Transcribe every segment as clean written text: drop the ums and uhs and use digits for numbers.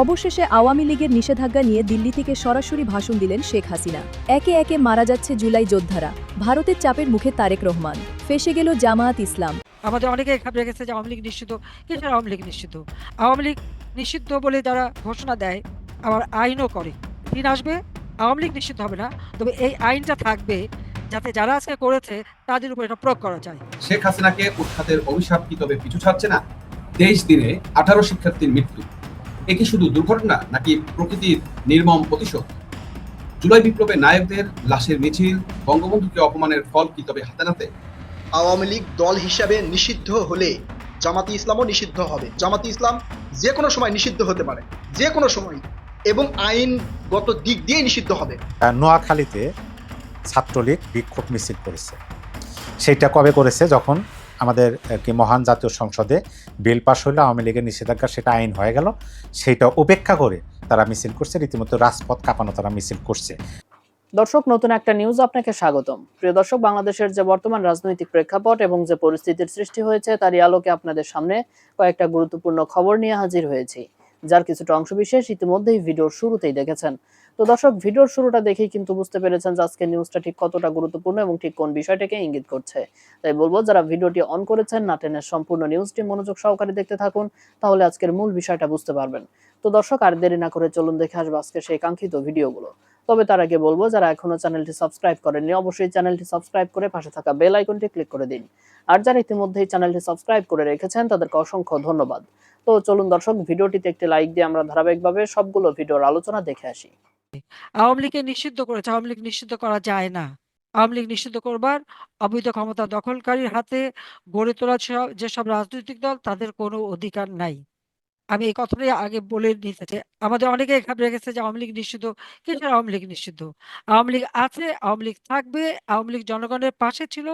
অবশেষে আওয়ামী লীগের নিষেধাজ্ঞা নিয়ে দিল্লি থেকে সরাসরি ভাষণ দিলেন শেখ হাসিনা। একে একে মারা যাচ্ছে জুলাই যোদ্ধারা, ভারতের চাপের মুখে তারেক রহমান, ফেঁসে গেল জামায়াত ইসলাম। আমাদের অনেকেই ঘাবড়ে গেছে যে আওয়ামী লীগ নিষিদ্ধ। কিসের আওয়ামী লীগ নিষিদ্ধ? আওয়ামী লীগ নিষিদ্ধ বলে যারা ঘোষণা দেয়, আবার আইনও করে। দিন আসবে আওয়ামী লীগ নিষিদ্ধ হবে না, তবে এই আইনটা থাকবে যাতে যারা আজকে করেছে তাদের উপর এটা প্রয়োগ করা যায়। শেখ হাসিনাকে উৎখাতের অভিশাপ কি তবে পিছু ছাড়ছে না? 23 দিনে 18 শিক্ষার্থীর মৃত্যু, এ কি শুধু দুর্ঘটনা নাকি প্রকৃতির নির্মম প্রতিশোধ? জুলাই বিপ্লবে নায়কদের লাশের মিছিল, বঙ্গবন্ধুকে অপমানের ফল কি তবে হাতে নাতে? আওয়ামী লীগ দল হিসাবে নিষিদ্ধ হলে জামাতি ইসলামও নিষিদ্ধ হবে। জামাতি ইসলাম যে কোনো সময় নিষিদ্ধ হতে পারে, যে কোনো সময়, এবং আইনগত দিক দিয়ে নিষিদ্ধ হবে। নোয়াখালীতে ছাত্রলীগ বিক্ষোভ মিছিল করেছে। সেইটা কবে করেছে? যখন আমাদের কি মহান জাতীয় সংসদে বিল পাশ হইলো, আওয়ামী লীগের নিষেধাজ্ঞা, সেটা আইন হয়ে গেল, সেইটা উপেক্ষা করে তারা মিছিল করছে, রীতিমতো রাজপথ কাঁপানো তারা মিছিল করছে। দর্শক, নতুন একটা নিউজ আপনাকে স্বাগতম। প্রিয় দর্শক, বাংলাদেশের যে বর্তমান রাজনৈতিক প্রেক্ষাপট এবং যে পরিস্থিতির সৃষ্টি হয়েছে তারই আলোকে আপনাদের সামনে কয়েকটা গুরুত্বপূর্ণ খবর নিয়ে হাজির হয়েছি, যার কিছুটা অংশবিশেষ ইতিমধ্যেই ভিডিওর শুরুতেই দেখেছেন। তো দর্শক, ভিডিওর শুরুটা দেখেই কিন্তু বুঝতে পেরেছেন যে আজকের নিউজটা ঠিক কতটা গুরুত্বপূর্ণ এবং ঠিক কোন বিষয়টাকে ইঙ্গিত করছে। তাই বলবো, যারা ভিডিওটি অন করেছেন না টেনে সম্পূর্ণ নিউজটি মনোযোগ সহকারে দেখতে থাকুন, তাহলে আজকের মূল বিষয়টা বুঝতে পারবেন। তো দর্শক, আর দেরি না করে চলুন দেখে আসবো আজকে সেই কাঙ্ক্ষিত ভিডিওগুলো। তবে তার আগে বলবো, যারা এখনো চ্যানেলটি সাবস্ক্রাইব করেননি অবশ্যই চ্যানেলটি সাবস্ক্রাইব করে পাশে থাকা বেল আইকনটি ক্লিক করে দিন। আর যারা ইতিমধ্যেই চ্যানেলটি সাবস্ক্রাইব করে রেখেছেন তাদেরকে অসংখ্য ধন্যবাদ। তো চলুন দর্শক, ভিডিওটিতে একটি লাইক দিয়ে আমরা ধারাবাহিকভাবে সবগুলো ভিডিওর আলোচনা দেখে আসি। আওয়ামী লীগকে নিষিদ্ধ করেছে, আওয়ামী লীগ নিষিদ্ধ করা যায় না। আওয়ামী লীগ নিষিদ্ধ করবার অবৈধ ক্ষমতা দখলকারীর হাতে গড়ে তোলা যেসব রাজনৈতিক দল, তাদের কোনো অধিকার নাই। আমি এই কথাটাই আগে বলে নিতে চাই। আমাদের অনেকেই ঘাবড়ে গেছে যে আওয়ামী লীগ নিষিদ্ধ। কিসের আওয়ামী লীগ নিষিদ্ধ? আওয়ামী লীগ আছে, আওয়ামী লীগ থাকবে। আওয়ামী লীগ জনগণের পাশে ছিল,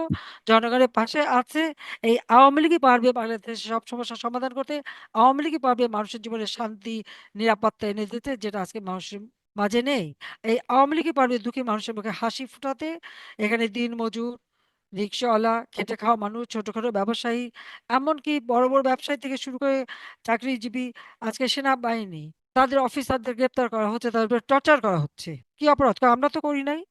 জনগণের পাশে আছে। এই আওয়ামী লীগই পারবে বাংলাদেশের সব সমস্যার সমাধান করতে। আওয়ামী লীগই পারবে মানুষের জীবনে শান্তি, নিরাপত্তা এনে দিতে, যেটা আজকে মানুষের মাঝে নেই। এই আওয়ামী লীগই পারবে দুঃখী মানুষের মুখে হাসি ফুটাতে। এখানে দিনমজুর, রিকশাওয়ালা, খেটে খাওয়া মানুষ, ছোটখাটো ব্যবসায়ী, এমনকি বড়, বড় ব্যবসায়ী থেকে শুরু করে চাকরিজীবী, আজকে সেনাবাহিনী, তাদের অফিসারদের গ্রেপ্তার করা হচ্ছে, তাদের উপরে টর্চার করা হচ্ছে। কি অপরাধ? আমরা তো করি নাই।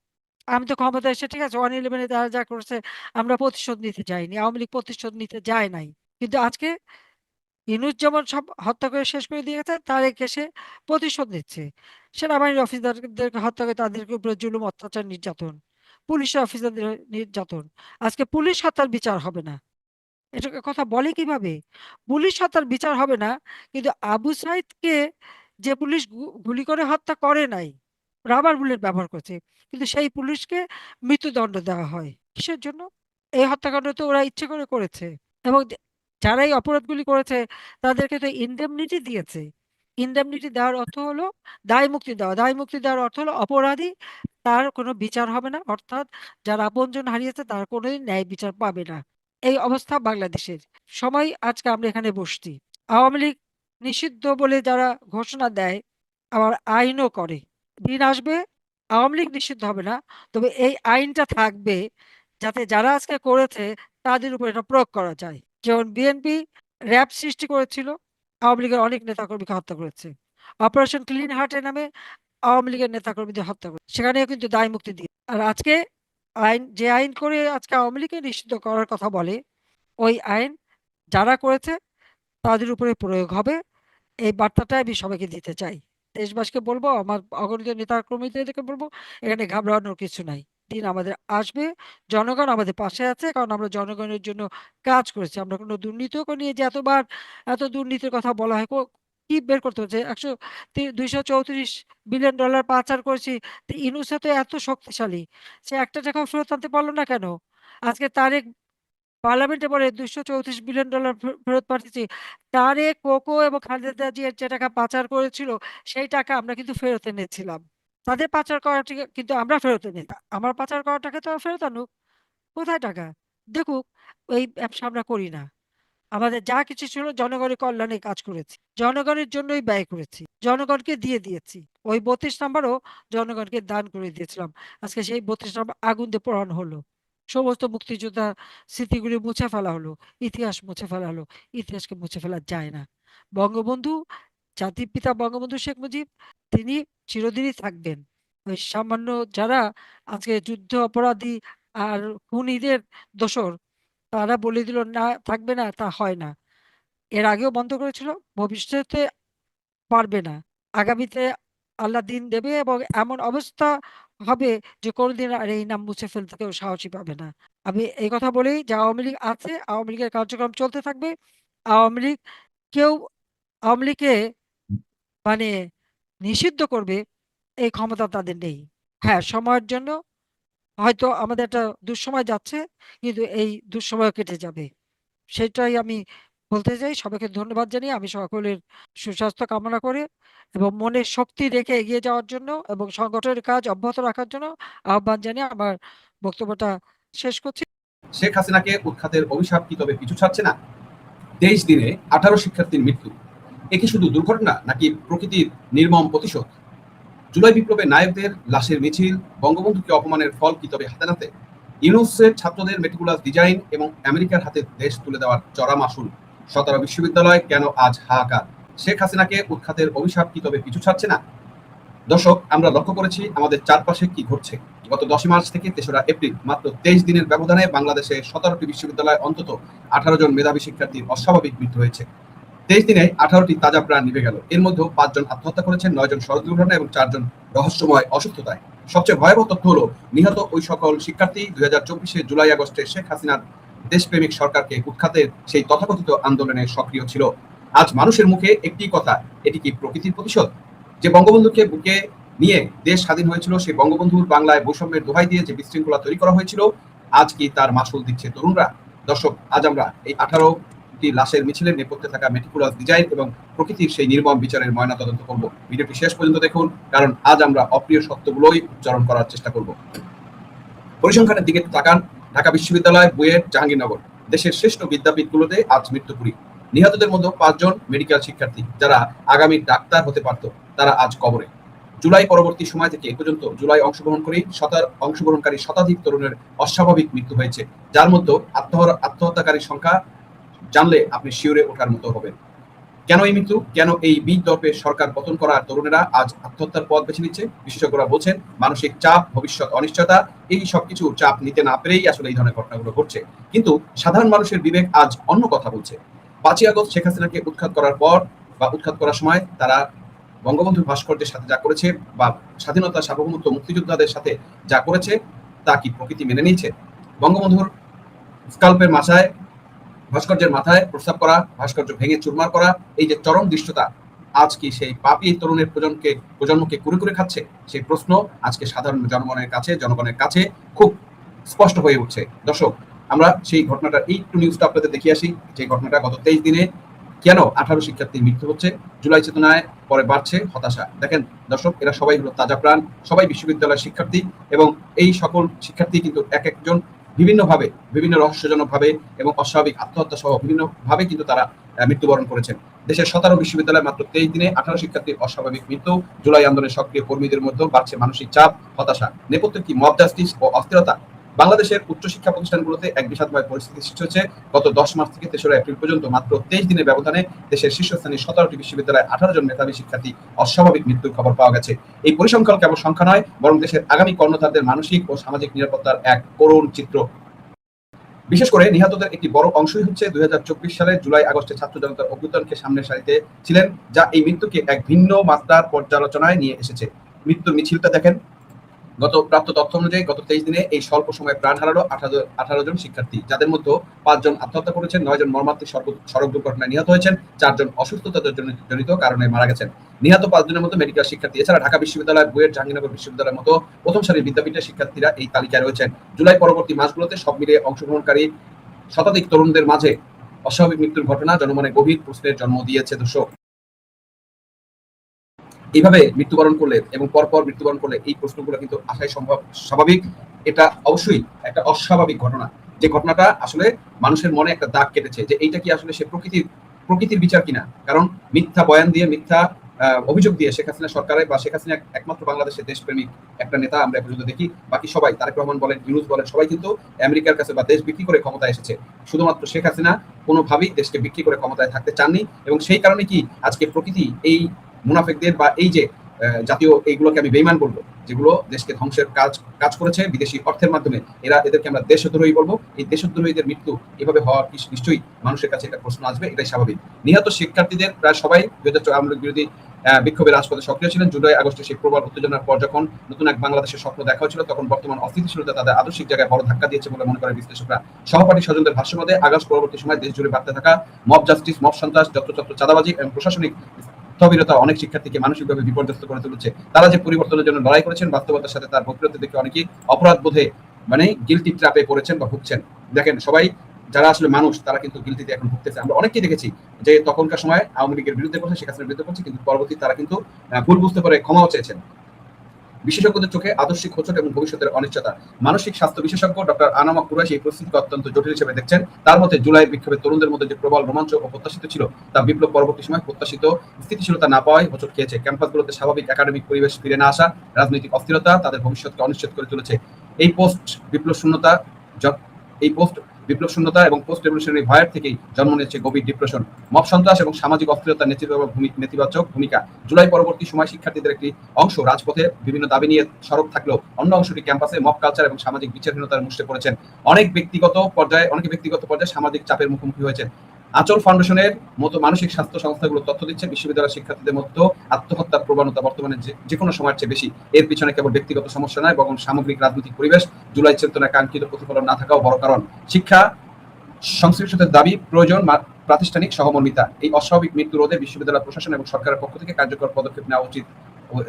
আমি তো ক্ষমতায় এসে, ঠিক আছে, 111 এ তারা যা করেছে আমরা প্রতিশোধ নিতে যাইনি। আওয়ামী লীগ প্রতিশোধ নিতে যায় নাই। কিন্তু আজকে ইনুস যেমন সব হত্যা করে শেষ করে দিয়ে গেছে, তারেক এসে প্রতিশোধ নিচ্ছে। সেনাবাহিনীর অফিসারদেরকে হত্যা করে তাদের উপরে জুলুম, অত্যাচার, নির্যাতন। পুলিশের অফিসারদের নির্যাতন। আজকে পুলিশ হত্যার বিচার হবে না। এটা কথা বলে কিভাবে? পুলিশ হত্যার বিচার হবে না, কিন্তু আবু সাইদকে যে পুলিশ গুলি করে হত্যা করে নাই, রাবার বুলেট ব্যবহার করেছে, কিন্তু সেই পুলিশকে মৃত্যুদণ্ড দেওয়া হয়। কিসের জন্য? এই হত্যাকাণ্ড তো ওরা ইচ্ছে করে করেছে। এবং যারা এই অপরাধগুলি করেছে তাদেরকে তো ইনডেমনিটি দিয়েছে। ইনডেমনিটি দেওয়ার অর্থ হলো দায় মুক্তি দেওয়া। দায় মুক্তি দেওয়ার অর্থ হলো অপরাধী, তার কোনো বিচার হবে না, অর্থাৎ যারা আপনজন হারিয়েছে তারা কোনোদিন ন্যায় বিচার পাবে না। এই অবস্থা বাংলাদেশের। সময় আজকে আমরা এখানে বসছি। আওয়ামী লীগ নিষিদ্ধ বলে যারা ঘোষণা দেয়, আবার আইনও করে। দিন আসবে আওয়ামী লীগ নিষিদ্ধ হবে না, তবে এই আইনটা থাকবে যাতে যারা আজকে করেছে তাদের উপর এটা প্রয়োগ করা যায়। যেমন বিএনপি র‍্যাব সৃষ্টি করেছিল, আওয়ামী লীগের অনেক নেতাকর্মীকে হত্যা করেছে। অপারেশন ক্লিন হার্টের নামে আওয়ামী লীগের নেতাকর্মীদের হত্যা করে, সেখানেও কিন্তু দায় মুক্তি দিয়ে। আর আজকে যে আইন করে আজকে আওয়ামী লীগকে নিষিদ্ধ করার কথা বলে, ওই আইন যারা করেছে তাদের উপরে প্রয়োগ হবে। এই বার্তাটা আমি সবাইকে দিতে চাই। দেশবাসীকে বলবো, আমার অগণিত নেতাকর্মীদেরকে বলবো, এখানে ঘাবড়ানোর কিছু নাই। দিন আমাদের আসবে, জনগণ আমাদের পাশে আছে, কারণ আমরা জনগণের জন্য কাজ করেছি। আমরা কোনো দুর্নীতিও করিনি। যে এতবার এত দুর্নীতির কথা বলা হয়, কি বের করতে হচ্ছে? 234 বিলিয়ন ডলার পাচার করেছি। ইনুসা তো এত শক্তিশালী, সে একটা টাকাও ফেরত আনতে পারলো না কেন? আজকে তারেক পার্লামেন্টে বলে 234 বিলিয়ন ডলার ফেরত পাঠিয়েছি। তারেক, কোকো এবং খালেদা জিয়ার যে টাকা পাচার করেছিল সেই টাকা আমরা কিন্তু ফেরত এনেছিলাম। তাদের পাচার করা কিন্তু আমরা ফেরত এনে, আমার পাচার করা টাকা তো ফেরত আনুক। কোথায় টাকা? দেখুক। এই ব্যবসা আমরা করি না। আমাদের যা কিছু ছিল জনগণের কল্যাণে কাজ করেছি, জনগণের জন্যই ব্যয় করেছি, জনগণকে দিয়ে দিয়েছি। ওই 32 নম্বরও জনগণকে দান করে দিয়েছিলাম। আজকে সেই 32 নম্বর আগুন দিয়ে পোড়ানো হলো। সমস্ত মুক্তিযোদ্ধা স্মৃতিগুলি মুছে ফেলা হলো, ইতিহাস মুছে ফেলা হলো। ইতিহাসকে মুছে ফেলা যায় না। বঙ্গবন্ধু জাতির পিতা বঙ্গবন্ধু শেখ মুজিব তিনি চিরদিনই থাকবেন। ওই সামান্য যারা আজকে যুদ্ধ অপরাধী আর খুনিদের দোসর তারা বলে দিল না থাকবে না, তা হয় না। এর আগেও বন্ধ করেছিল, ভবিষ্যতে পারবে না। আগামীতে আল্লাহ দিন দেবে এবং এমন অবস্থা হবে যে কোনোদিন আর এই নাম মুছে ফেলতে কেউ সাহসী পাবে না। আমি এই কথা বলেই যে আওয়ামী লীগ আছে, আওয়ামী লীগের কার্যক্রম চলতে থাকবে। আওয়ামী লীগ কেউ আওয়ামী লীগকে মানে নিষিদ্ধ করবে এই ক্ষমতা তাদের নেই। হ্যাঁ, সময়ের জন্য হয়তো আমাদের একটা দুঃসময় যাচ্ছে, কিন্তু এই দুঃসময় কেটে যাবে। সেটাই আমি বলতে চাই। সবাইকে ধন্যবাদ জানিয়ে আমি সকলের সুস্বাস্থ্য কামনা করে এবং মনে শক্তি রেখে এগিয়ে যাওয়ার জন্য এবং সংগঠনের কাজ অব্যাহত রাখার জন্য আহ্বান জানিয়ে আমার বক্তব্যটা শেষ করছি। শেখ হাসিনাকে উৎখাতের অভিশাপ কি তবে পিছু ছাড়ছে না? 23 দিনে 18 শিক্ষার্থীর মৃত্যু, এ কি শুধু দুর্ঘটনা নাকি প্রকৃতির নির্মম প্রতিশোধ? জুলাই বিপ্লবে নায়কদের লাশের মিছিল, বঙ্গবন্ধুকে অপমানের ফল কি তবে হাতে নাতে? ইউনুসের ছাত্রদের মেটিকুলাস ডিজাইন এবং আমেরিকার হাতে দেশ তুলে দেওয়ার চড়া মাশুল, 17 বিশ্ববিদ্যালয় কেন আজ হাহাকার? শেখ হাসিনাকে উৎখাতের অভিশাপ কি তবে পিছু ছাড়ছে না? দর্শক, আমরা লক্ষ্য করেছি আমাদের চারপাশে কি ঘটছে। গত 10 মার্চ থেকে 3রা এপ্রিল মাত্র 23 দিনের ব্যবধানে বাংলাদেশে 17টি বিশ্ববিদ্যালয়ে অন্তত 18 জন মেধাবী শিক্ষার্থীর অস্বাভাবিক মৃত্যু হয়েছে। 23 দিনে 18টি তাজা প্রাণ নিভে গেল। এর মধ্যে 5 জন আত্মহত্যা করেছেন, 9 জন সড়ক দুর্ঘটনা এবং 4 জন রহস্যময় অসুস্থতায়। সবচেয়ে ভয়াবহ তথ্য হলো নিহত ওই সকল শিক্ষার্থী 2024 জুলাই আগস্টে শেখ হাসিনার দেশপ্রেমিক সরকারকে উৎখাতের সেই তথাকথিত আন্দোলনে সক্রিয় ছিল। আজ মানুষের মুখে একটি কথা, এটি কি প্রকৃতির প্রতিশোধ? যে বঙ্গবন্ধুকে বুকে নিয়ে দেশ স্বাধীন হয়েছিল, সেই বঙ্গবন্ধুর বাংলায় বৈষম্যের দোহাই দিয়ে যে বিশৃঙ্খলা তৈরি করা হয়েছিল, আজ কি তার মাসুল দিচ্ছে তরুণরা? দর্শক, আজ আমরা এই 18টি লাশের মিছিলের নেপথ্যে থাকা মেটিকুলাস ডিজাইন এবং প্রকৃতির সেই নির্মম বিচারের ময়নাতদন্ত করব। ভিডিওটি শেষ পর্যন্ত দেখুন, কারণ আজ আমরা অপ্রিয় সত্যগুলোই উচ্চারণ করার চেষ্টা করব। পরিসংখ্যানের দিকে তাকান। ঢাকা বিশ্ববিদ্যালয়, বুয়েট, জাহাঙ্গীরনগর, দেশের শ্রেষ্ঠ বিদ্যাপীঠগুলোতে আজ মৃত্যুপুরী। নিহতদের মধ্যে 5 জন মেডিকেল শিক্ষার্থী যারা আগামী ডাক্তার হতে পারত, তারা আজ কবরে। জুলাই পরবর্তী সময় থেকে এ পর্যন্ত জুলাই অংশগ্রহণকারী শতাধিক তরুণের অস্বাভাবিক মৃত্যু হয়েছে, যার মধ্যে আত্মহত্যাকারীর সংখ্যা জানলে আপনি শিউরে ওঠার মতো হবেন। কেন এই মৃত্যু? কেন এই বীজ দর্পে সরকার পতন করা তরুণেরা আজ আত্মহত্যার পথ বেছে নিচ্ছে? বিশেষজ্ঞরা বলছেন মানসিক চাপ, ভবিষ্যৎ অনিশ্চয়তা, এই সবকিছু চাপ নিতে না পেরেই আসলে এই ধরনের ঘটনাগুলো ঘটছে। কিন্তু সাধারণ মানুষের বিবেক আজ অন্য কথা বলছে। 5ই আগস্ট শেখ হাসিনাকে উৎখাত করার পর বা উৎখাত করার সময় তারা বঙ্গবন্ধুর ভাস্কর্যের সাথে যা করেছে বা স্বাধীনতা, সার্বভৌমত্ব, মুক্তিযোদ্ধাদের সাথে যা করেছে, তা কি প্রকৃতি মেনে নিয়েছে? বঙ্গবন্ধুর স্কাল্পের ভাস্কর্যের মাথায় প্রস্তাব করা, ভাস্কর্য ভেঙে চুরমার করা, এই যে চরম দৃশ্যতা, আজ কি সেই পাপী তরুণের প্রজন্মকে কুরে কুরে খাচ্ছে? সেই প্রশ্ন আজকে সাধারণ জনগণের কাছে খুব স্পষ্ট হয়ে উঠছে। দর্শক, আমরা সেই ঘটনাটা একটু নিউজটা আপনাদের দেখিয়ে আসি। যে ঘটনাটা গত 23 দিনে কেন 18 শিক্ষার্থীর মৃত্যু হচ্ছে, জুলাই চেতনায় পরে বাড়ছে হতাশা। দেখেন দর্শক, এরা সবাই হলো তাজা প্রাণ, সবাই বিশ্ববিদ্যালয়ের শিক্ষার্থী এবং এই সকল শিক্ষার্থী কিন্তু এক একজন বিভিন্নভাবে, বিভিন্ন রহস্যজনকভাবে এবং অস্বাভাবিক আত্মহত্যা সহ বিভিন্নভাবে কিন্তু তারা মৃত্যুবরণ করেছেন। দেশের 17 বিশ্ববিদ্যালয়ে মাত্র 23 দিনে 18 শিক্ষার্থীর অস্বাভাবিক মৃত্যু। জুলাই আন্দোলনের সক্রিয় কর্মীদের মধ্যে বাড়ছে মানসিক চাপ, হতাশা। নেপথ্যে কি মব জাস্টিস ও অস্থিরতা? বাংলাদেশের উচ্চশিক্ষা প্রতিষ্ঠানগুলোতে এক বিষাদময় পরিস্থিতি সৃষ্টি হয়েছে। গত 10 মার্চ থেকে 3রা এপ্রিল পর্যন্ত মাত্র 23 দিনের ব্যবধানে দেশের শীর্ষস্থানীয় 17টি বিশ্ববিদ্যালয়ে 18 জন মেধাবী শিক্ষার্থী অস্বাভাবিক মৃত্যুর খবর পাওয়া গেছে। এই পরিসংখ্যান কেবল সংখ্যা নয়, বরং দেশের আগামী কর্ণধারদের মানসিক ও সামাজিক নিরাপত্তার এক করুণ চিত্র। বিশেষ করে নিহতদের একটি বড় অংশই হচ্ছে 2024 সালে জুলাই আগস্টে ছাত্র জনতার অভ্যুত্থানকে সামনের সারিতে ছিলেন, যা এই মৃত্যুকে এক ভিন্ন মাত্রার পর্যালোচনায় নিয়ে এসেছে। মৃত্যুর মিছিলটা দেখেন। গত প্রাপ্ত তথ্য অনুযায়ী গত 23 দিনে এই স্বল্প সময়ে প্রাণ হারালো 18 জন শিক্ষার্থী, যাদের মধ্যে 5 জন আত্মহত্যা করেছেন, 9 জন মর্মান্তিক সড়ক দুর্ঘটনায় নিহত হয়েছেন, 4 জন অসুস্থতার জনিত কারণে মারা গেছেন। নিহত 5 জনের মধ্যে মেডিকেল শিক্ষার্থী। এছাড়া ঢাকা বিশ্ববিদ্যালয়, বুয়েট, জাহাঙ্গীরনগর বিশ্ববিদ্যালয়ের মতো প্রথম সারির বিদ্যাপীঠের শিক্ষার্থীরা এই তালিকায় রয়েছেন। জুলাই পরবর্তী মাসগুলোতে সব মিলিয়ে অংশগ্রহণকারী শতাধিক তরুণদের মাঝে অস্বাভাবিক মৃত্যুর ঘটনা জনমনে গভীর প্রশ্নের জন্ম দিয়েছে। দর্শক, এইভাবে মৃত্যুবরণ করলে এবং পরপর মৃত্যুবরণ করলে এই প্রশ্নগুলো কিন্তু আসাই স্বাভাবিক। এটা অবশ্যই একটা অস্বাভাবিক ঘটনা, যে ঘটনাটা আসলে মানুষের মনে একটা দাগ কেটেছে যে এইটা কি আসলে সে প্রকৃতির বিচার কিনা। কারণ মিথ্যা বয়ান দিয়ে, মিথ্যা অভিযোগ দিয়ে শেখ হাসিনা সরকারের বা শেখ হাসিনা একমাত্র বাংলাদেশের দেশপ্রেমিক একটা নেতা আমরা এ পর্যন্ত দেখি। বাকি সবাই তারেক রহমান বলেন, ইউনূস বলেন, সবাই কিন্তু আমেরিকার কাছে বা দেশ বিক্রি করে ক্ষমতায় এসেছে। শুধুমাত্র শেখ হাসিনা কোনোভাবেই দেশকে বিক্রি করে ক্ষমতায় থাকতে চাননি, এবং সেই কারণে কি আজকে প্রকৃতি এই মুনাফেকদের বা এই যে জাতীয় এইগুলোকে আমি বেইমান বলবো, যেগুলো দেশকে ধ্বংসের কাজ করেছে বিদেশি অর্থের মাধ্যমে, এদেরকে আমরা দেশদ্রোহী বলবো। এই দেশদ্রোহীদের মৃত্যু এভাবে হওয়া নিশ্চয়ই মানুষের কাছে একটা প্রশ্ন আসবে, এটাই স্বাভাবিক। নিহত শিক্ষার্থীদের প্রায় সবাই 2004 আওয়ামী লীগ বিরোধী বিক্ষোভে রাজপথে সক্রিয় ছিলেন। জুলাই আগস্টে সেই প্রবল উত্তেজনার পর যখন নতুন এক বাংলাদেশের স্বপ্ন দেখা হয়েছিল, তখন বর্তমান অস্থিতিশীলতা তাদের আদর্শিক জায়গায় বড় ধাক্কা দিয়েছে বলে মনে করেন বিশ্লেষকরা। সহপাঠী স্বজনদের ভাষ্যমতে আগস্ট পরবর্তী সময় দেশ জুড়ে বাড়তে থাকা মব জাস্টিস, মব সন্ত্রাস, যত্রতত্র চাঁদাবাজি এবং প্রশাসনিক স্থবিরতা অনেক শিক্ষার্থীকে মানসিকভাবে বিপর্যস্ত করে তুলেছে। তারা যে পরিবর্তনের জন্য লড়াই করেছেন, বাস্তবতার সাথে তার বৈপরীত্য দেখে অনেকেই অপরাধ বোধে গিলটি ট্র্যাপে পড়েছেন বা ভুগছেন। দেখেন, সবাই যারা আসলে মানুষ তারা কিন্তু গিলটিতে এখন ভুগতেছে। আমরা অনেকেই দেখেছি যে তখনকার সময় আওয়ামী লীগের বিরুদ্ধে করছে, শেখ হাসিনার বিরুদ্ধে করছে, কিন্তু পরবর্তী তারা কিন্তু ভুল বুঝতে পারে ক্ষমাও চেয়েছেন। বিশেষজ্ঞদের চোখে আদর্শিক হোঁচট এবং ভবিষ্যতের অনিশ্চয়তা। মানসিক স্বাস্থ্য বিশেষজ্ঞ ডক্টর আনামা কুরাইশ এই পরিস্থিতিকে অত্যন্ত জটিল হিসেবে দেখছেন। তার মতে জুলাই বিক্ষোভে তরুণদের মধ্যে যে প্রবল রোমাঞ্চ ও প্রত্যাশিত ছিল, তা বিপ্লব পরবর্তী সময় প্রত্যাশিত স্থিতিশীলতা না পাওয়ায় হোঁচট খেয়েছে। ক্যাম্পাসগুলোতে স্বাভাবিক একাডেমিক পরিবেশ ফিরে না আসা, রাজনৈতিক অস্থিরতা তাদের ভবিষ্যৎকে অনিশ্চিত করে তুলেছে। এই পোস্ট বিপ্লব শূন্যতা এবং পোস্ট রেভলিউশনারি ভয়ের থেকেই জন্ম নিয়েছে গভীর ডিপ্রেশন, মব সন্ত্রাস এবং সামাজিক অস্থিরতার নেতিবাচক ভূমিকা। জুলাই পরবর্তী সময় শিক্ষার্থীদের একটি অংশ রাজপথে বিভিন্ন দাবি নিয়ে সরব থাকলেও অন্য অংশটি ক্যাম্পাসে মব কালচার এবং সামাজিক বিচারহীনতার মুষ্টি পড়েছেন। অনেকে ব্যক্তিগত পর্যায়ে সামাজিক চাপের মুখোমুখি হয়েছেন। আচল ফাউন্ডেশনের মতো মানসিক স্বাস্থ্য সংস্থাগুলো তথ্য দিচ্ছে, বিশ্ববিদ্যালয়ের শিক্ষার্থীদের মধ্যে আত্মহত্যার প্রবণতা বর্তমানে যে কোনো সময়ের চেয়ে বেশি। এর পিছনে কেবল ব্যক্তিগত সমস্যা নয়, বরং সামগ্রিক রাজনৈতিক পরিবেশ, জুলাই চেতনার কাঙ্ক্ষিত প্রতিফলন না থাকাও বড় কারণ। শিক্ষা সংশ্লিষ্টদের দাবি, প্রয়োজন প্রাতিষ্ঠানিক সহমর্মিতা। এই অস্বাভাবিক মৃত্যু রোধে বিশ্ববিদ্যালয় প্রশাসন এবং সরকারের পক্ষ থেকে কার্যকর পদক্ষেপ নেওয়া উচিত,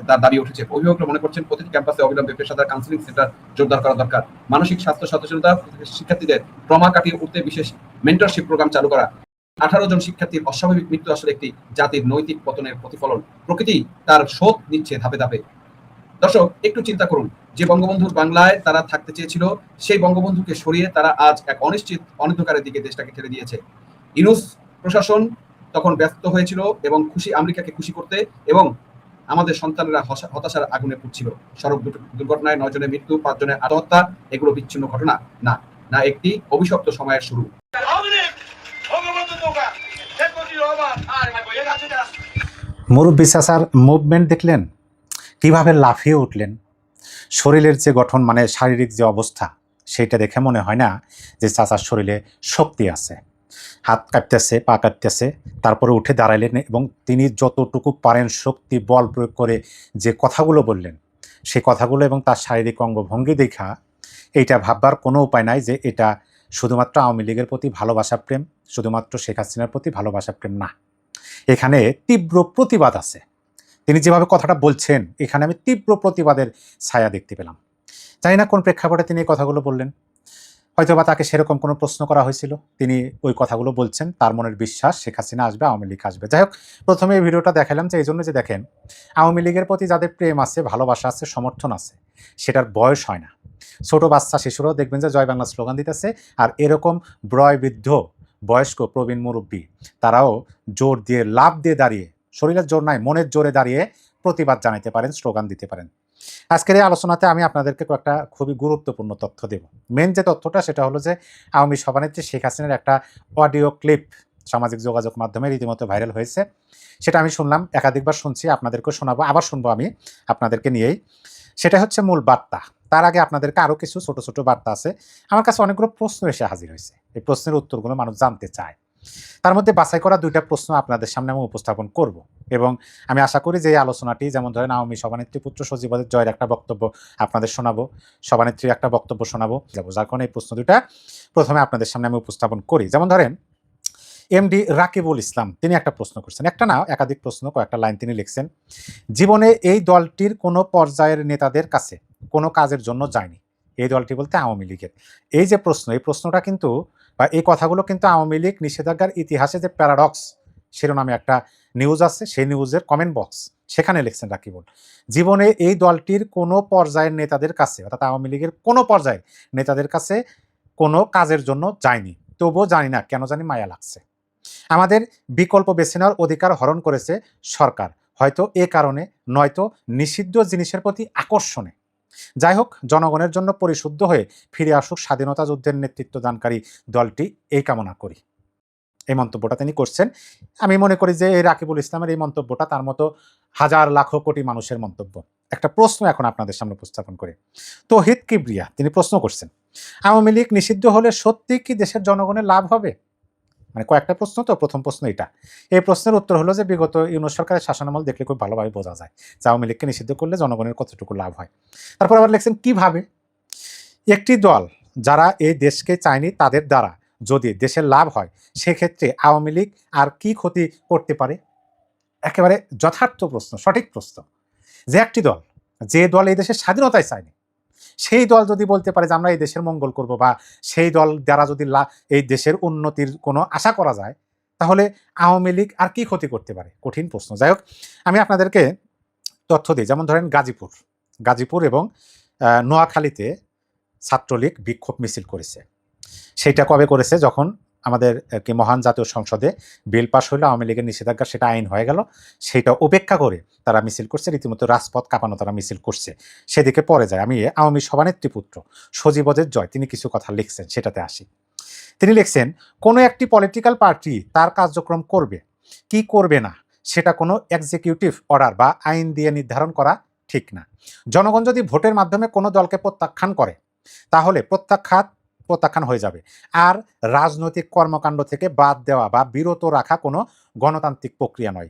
তার দাবি উঠেছে। অভিভাবকরা মনে করছেন প্রতিটি ক্যাম্পাসে অবিলম্বে পেশাদার কাউন্সিলিং সেন্টার জোরদার করা দরকার। মানসিক স্বাস্থ্য সচেতনতা, শিক্ষার্থীদের ট্রমা কাটিয়ে উঠতে বিশেষ মেন্টরশিপ প্রোগ্রাম চালু করা। 18 জন শিক্ষার্থীর অস্বাভাবিক মৃত্যু আসলে একটি জাতির নৈতিক পতনের প্রতিফলন। প্রকৃতি তার শোধ নিচ্ছে ধাপে ধাপে। দর্শক, একটু চিন্তা করুন, যে বঙ্গবন্ধুর বাংলায় তারা থাকতে চেয়েছিল, সেই বঙ্গবন্ধুকে সরিয়ে তারা আজ এক অনিশ্চিত অন্ধকারের দিকে দেশটাকে ঠেলে দিয়েছে। ইউনূস প্রশাসন তখন ব্যস্ত হয়েছিল এবং আমেরিকাকে খুশি করতে, এবং আমাদের সন্তানেরা হতাশার আগুনে পুড়ছিল। সড়ক দুর্ঘটনায় 9 জনের মৃত্যু, 5 জনের আত্মহত্যা, এগুলো বিচ্ছিন্ন ঘটনা না একটি অভিশপ্ত সময়ের শুরু। মুরব্বি চাচার মুভমেন্ট দেখলেন, কিভাবে লাফিয়ে উঠলেন। শরীরের যে গঠন, শারীরিক যে অবস্থা, সেইটা দেখে মনে হয় না যে চাচার শরীরে শক্তি আছে। হাত কাঁপতেছে, পা কাঁপতেছে, তারপরে উঠে দাঁড়াইলেন এবং তিনি যতটুকু পারেন শক্তি বল প্রয়োগ করে যে কথাগুলো বললেন, সেই কথাগুলো এবং তার শারীরিক অঙ্গভঙ্গি দেখা এইটা ভাববার কোনো উপায় নাই যে এটা শুধুমাত্র আওয়ামী লীগের প্রতি ভালোবাসা প্রেম, শুধুমাত্র শেখ হাসিনার প্রতি ভালোবাসা প্রেম না, এখানে তীব্র প্রতিবাদ আছে। তিনি যেভাবে কথাটা বলছেন, এখানে আমি তীব্র প্রতিবাদের ছায়া দেখতে পেলাম। জানি না কোন প্রেক্ষাপটে তিনি এই কথাগুলো বললেন, হয়তোবা তাকে সেরকম কোনো প্রশ্ন করা হয়েছিল, তিনি ওই কথাগুলো বলছেন, তার মনের বিশ্বাস শেখ হাসিনা আসবে, আওয়ামী লীগ আসবে। যাই হোক, প্রথমে এই ভিডিওটা দেখালাম যে এই জন্য যে দেখেন, আওয়ামী লীগের প্রতি যাদের প্রেম আছে, ভালোবাসা আছে, সমর্থন আছে, সেটার বয়স হয় না। ছোট বাচ্চা শিশুরাও দেখবেন যে জয় বাংলা স্লোগান দিতেছে, আর এরকম বৃদ্ধ বয়স্ক প্রবীণ মুরব্বী তারাও জোর দিয়ে, লাভ দিয়ে দাঁড়িয়ে, শরীরের জোর নাই মনের জোরে দাঁড়িয়ে প্রতিবাদ জানাতে পারেন, স্লোগান দিতে পারেন। আজকের এই আলোচনাতে আমি আপনাদেরকে কয়েকটা খুবই গুরুত্বপূর্ণ তথ্য দেব। মেন যে তথ্যটা সেটা হলো যে আওয়ামী সভানেত্রী শেখ হাসিনার একটা অডিও ক্লিপ সামাজিক যোগাযোগ মাধ্যমে রীতিমতো ভাইরাল হয়েছে। সেটা আমি শুনলাম, একাধিকবার শুনছি, আপনাদেরকেও শোনাবো, আবার শুনবো আমি আপনাদেরকে নিয়েই। সেটা হচ্ছে মূল বার্তা। তার আগে আপনাদেরকে আরও কিছু ছোট ছোট বার্তা আছে। আমার কাছে অনেকগুলো প্রশ্ন এসে হাজির হয়েছে, এই প্রশ্নের উত্তরগুলো মানুষ জানতে চায়। তার মধ্যে বাছাই করা 2টা প্রশ্ন আপনাদের সামনে আমি উপস্থাপন করব, এবং আমি আশা করি যে এই আলোচনাটি, যেমন ধরেন আওয়ামী সভানেত্রী পুত্র সজীবদের জয়ের একটা বক্তব্য আপনাদের শোনাবো, সভানেত্রীর একটা বক্তব্য শোনাবো, যার কারণে এই প্রশ্ন 2টা প্রথমে আপনাদের সামনে আমি উপস্থাপন করি। যেমন ধরেন এমডি রাকিবুল ইসলাম, তিনি একটা প্রশ্ন করছেন, একটা না একাধিক প্রশ্ন, কয়েকটা লাইন তিনি লিখছেন। জীবনে এই দলটির কোনো পর্যায়ের নেতাদের কাছে কোনো কাজের জন্য যায়নি। এই দলটি বলতে আওয়ামী লীগের। এই যে প্রশ্ন, এই প্রশ্নটা কিন্তু বা এই কথাগুলো কিন্তু আওয়ামী লীগ নিষেধাজ্ঞার ইতিহাসে যে প্যারাডক্স শিরোনামে একটা নিউজ আছে, সেই নিউজের কমেন্ট বক্স, সেখানে লিখছেন রাকিবুল, জীবনে এই দলটির কোনো পর্যায়ের নেতাদের কাছে, অর্থাৎ আওয়ামী লীগের কোনো পর্যায়ের নেতাদের কাছে কোনো কাজের জন্য যায়নি, তবুও জানি না কেন জানি মায়া লাগছে। আমাদের বিকল্প বেছে নেওয়ার অধিকার হরণ করেছে সরকার, হয়তো এ কারণে, নয়তো নিষিদ্ধ জিনিসের প্রতি আকর্ষণে। যাই হোক, জনগণের জন্য পরিশুদ্ধ হয়ে ফিরে আসুক স্বাধীনতা যুদ্ধের নেতৃত্ব দানকারী দলটি, এই কামনা করি। এই মন্তব্যটা তিনি করছেন। আমি মনে করি যে এই রাকিবুল ইসলামের এই মন্তব্যটা তার মতো হাজার লাখ কোটি মানুষের মন্তব্য। একটা প্রশ্ন এখন আপনাদের সামনে উপস্থাপন করে। তৌহিদ কিবরিয়া তিনি প্রশ্ন করছেন, আওয়ামী লীগ নিষিদ্ধ হলে সত্যি কি দেশের জনগণের লাভ হবে? মানে কয়েকটা প্রশ্ন, তো প্রথম প্রশ্ন এটা। এই প্রশ্নের উত্তর হলো যে বিগত ইউনূস সরকারের শাসনামল দেখলে খুব ভালোভাবে বোঝা যায় যে আওয়ামী লীগকে নিষিদ্ধ করলে জনগণের কতটুকু লাভ হয়। তারপর আবার লিখছেন কিভাবে একটি দল যারা এই দেশকে চায়নি তাদের দ্বারা যদি দেশের লাভ হয়, সেক্ষেত্রে আওয়ামী লীগ আর কি ক্ষতি করতে পারে? একেবারে যথার্থ প্রশ্ন, সঠিক প্রশ্ন। যে একটি দল, যে দল এই দেশের স্বাধীনতায় চায়নি, সেই দল যদি বলতে পারে যে আমরা এই দেশের মঙ্গল করব, বা সেই দল দ্বারা যদি এই দেশের উন্নতির কোনো আশা করা যায়, তাহলে আওয়ামী লীগ আর কি ক্ষতি করতে পারে? কঠিন প্রশ্ন। যাই হোক, আমি আপনাদেরকে তথ্য দিই। যেমন ধরেন গাজীপুর এবং নোয়াখালীতে ছাত্রলীগ বিক্ষোভ মিছিল করেছে। সেইটা কবে করেছে? যখন আমাদের মহান জাতীয় সংসদে বিল পাশ হইলো, আওয়ামী লীগের নিষেধাজ্ঞা সেটা আইন হয়ে গেল, সেইটা উপেক্ষা করে তারা মিছিল করছে, রীতিমতো রাজপথ কাঁপানো তারা মিছিল করছে। সেদিকে পরে যায়। আমি আওয়ামী সভানেত্রী পুত্র সজীবদের জয় তিনি কিছু কথা লিখছেন, সেটাতে আসি। তিনি লিখছেন, কোনো একটি পলিটিক্যাল পার্টি তার কার্যক্রম করবে কি করবে না, সেটা কোনো এক্সিকিউটিভ অর্ডার বা আইন দিয়ে নির্ধারণ করা ঠিক না। জনগণ যদি ভোটের মাধ্যমে কোনো দলকে প্রত্যাখ্যান করে, তাহলে প্রত্যাখ্যান হয়ে যাবে। আর রাজনৈতিক কর্মকাণ্ড থেকে বাদ দেওয়া বা বিরত রাখা কোনো গণতান্ত্রিক প্রক্রিয়া নয়।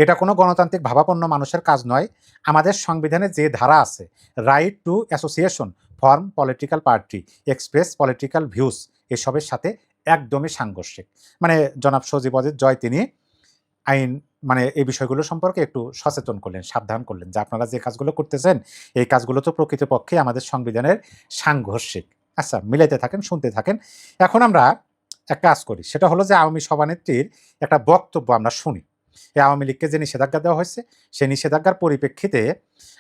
এটা কোনো গণতান্ত্রিক ভাবাপন্ন মানুষের কাজ নয়। আমাদের সংবিধানে যে ধারা আছে, right two association, form political party, express political views, এসবের সাথে একদমই সাংঘর্ষিক। মানে জনাব সজীবদের জয় তিনি আইন এই বিষয়গুলো সম্পর্কে একটু সচেতন করলেন, সাবধান করলেন যে আপনারা যে কাজগুলো করতেছেন, এই কাজগুলো তো প্রকৃতপক্ষে আমাদের সংবিধানের সাংঘর্ষিক। আচ্ছা, মিলাইতে থাকেন, শুনতে থাকেন। এখন আমরা এক কাজ করি, সেটা হলো যে আওয়ামী সভানেত্রীর একটা বক্তব্য আমরা শুনি। এই আওয়ামী লীগকে যে নিষেধাজ্ঞা দেওয়া হয়েছে, সেই নিষেধাজ্ঞার পরিপ্রেক্ষিতে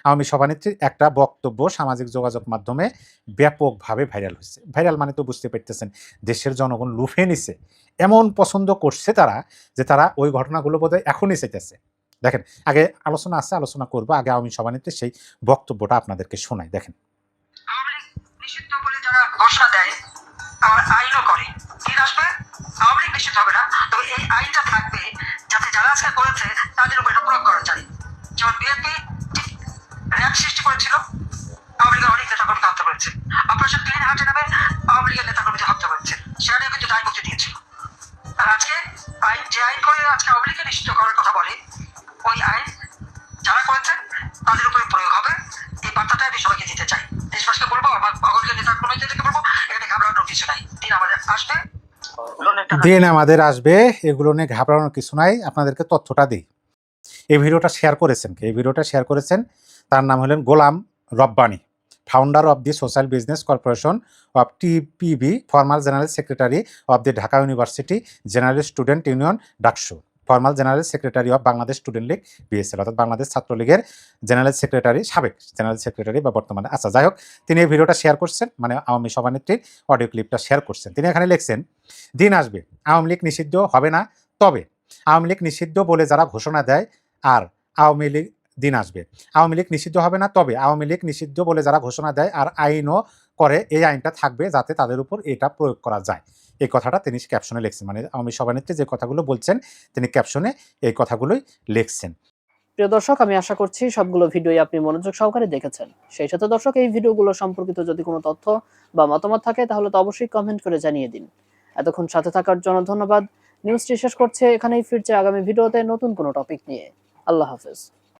আওয়ামী সভানেত্রীর একটা বক্তব্য সামাজিক যোগাযোগ মাধ্যমে ব্যাপকভাবে ভাইরাল হয়েছে। ভাইরাল মানে তো বুঝতে পারতেছেন, দেশের জনগণ লুফে নিছে, এমন পছন্দ করছে তারা, যে তারা ওই ঘটনাগুলো বোধহয় এখনই চাইতেছে। দেখেন, আগে আলোচনা আছে, আলোচনা করবো। আগে আওয়ামী সভানেত্রীর সেই বক্তব্যটা আপনাদেরকে শোনাই। দেখেন, আওয়ামী লীগ নিষিদ্ধ বলে যারা ঘোষণা দেয়, আবার আইনও করে, দিন আসবে আওয়ামী লীগ নিষিদ্ধ হবে না, তবে এই আইনটা থাকবে যাতে যারা আজকে করেছে তাদের উপর এটা প্রয়োগ করা যায়। যেমন বিএনপি র্যাব সৃষ্টি করেছিল, আওয়ামী লীগের অনেক নেতাকর্মীকে হত্যা করেছে। অপারেশন ক্লিন হার্টের নামে আওয়ামী লীগের নেতাকর্মীদের হত্যা করেছে, সেখানে কিন্তু দায় মুক্তি দিয়েছিল। আর আজকে আইন, যে আইন করে আজকে আওয়ামী লীগকে নিষিদ্ধ করার কথা বলে, ওই আইন যারা করেছে তাদের উপরে প্রয়োগ হবে। এই বার্তাটা আমি সবাইকে দিতে চাই, দেশবাসীকে বলবো, আমার আওয়ামী লীগের নেতাকর্মীদেরকে বলবো, এখানে ঘাবড়ানোর কিছু নাই, দিন আমাদের আসবে, এগুলো নিয়ে ঘাবড়ানোর কিছু নাই। আপনাদেরকে তথ্যটা দিই। এই ভিডিওটা শেয়ার করেছেন তার নাম হলেন Golam Rabbani, founder of the social business corporation of TPB, formal general secretary of the Dhaka university general student union DUCSU, formal general secretary of Bangladesh student league BSL, অর্থাৎ বাংলাদেশ ছাত্রলীগের জেনারেল সেক্রেটারি, সাবেক জেনারেল সেক্রেটারি বা বর্তমানে। আচ্ছা, যাই হোক, তিনি এই ভিডিওটা শেয়ার করছেন, আওয়ামী সভানেত্রীর অডিও ক্লিপটা শেয়ার করছেন। তিনি এখানে লিখছেন, দিন আসবে আওয়ামী লীগ নিষিদ্ধ হবে না, তবে আওয়ামী লীগ নিষিদ্ধ বলে যারা ঘোষণা দেয়, আর আওয়ামী লীগ দিন আসবে আওয়ামী লীগ নিষিদ্ধ হবে না, তবে আওয়ামী লীগ নিষিদ্ধ বলে যারা ঘোষণা দেয় আর আইনও করে, এই আইনটা থাকবে যাতে তাদের উপর এটা প্রয়োগ করা যায়। এই কথাটা তিনি ক্যাপশনে লিখছেন। আওয়ামী সভানেত্রী যে কথাগুলো বলছেন, তিনি ক্যাপশনে এই কথাগুলোই লিখছেন। প্রিয় দর্শক, আমি আশা করছি সবগুলো ভিডিওই আপনি মনোযোগ সহকারে দেখেছেন। সেই সাথে দর্শক, এই ভিডিওগুলো সম্পর্কিত যদি কোনো তথ্য বা মতামত থাকে, তাহলে তো অবশ্যই কমেন্ট করে জানিয়ে দিন। এতক্ষণ সাথে থাকার জন্য ধন্যবাদ। নিউজটি শেষ করছে এখানেই, ফিরছে আগামী ভিডিওতে নতুন কোনো টপিক নিয়ে। আল্লাহ হাফেজ।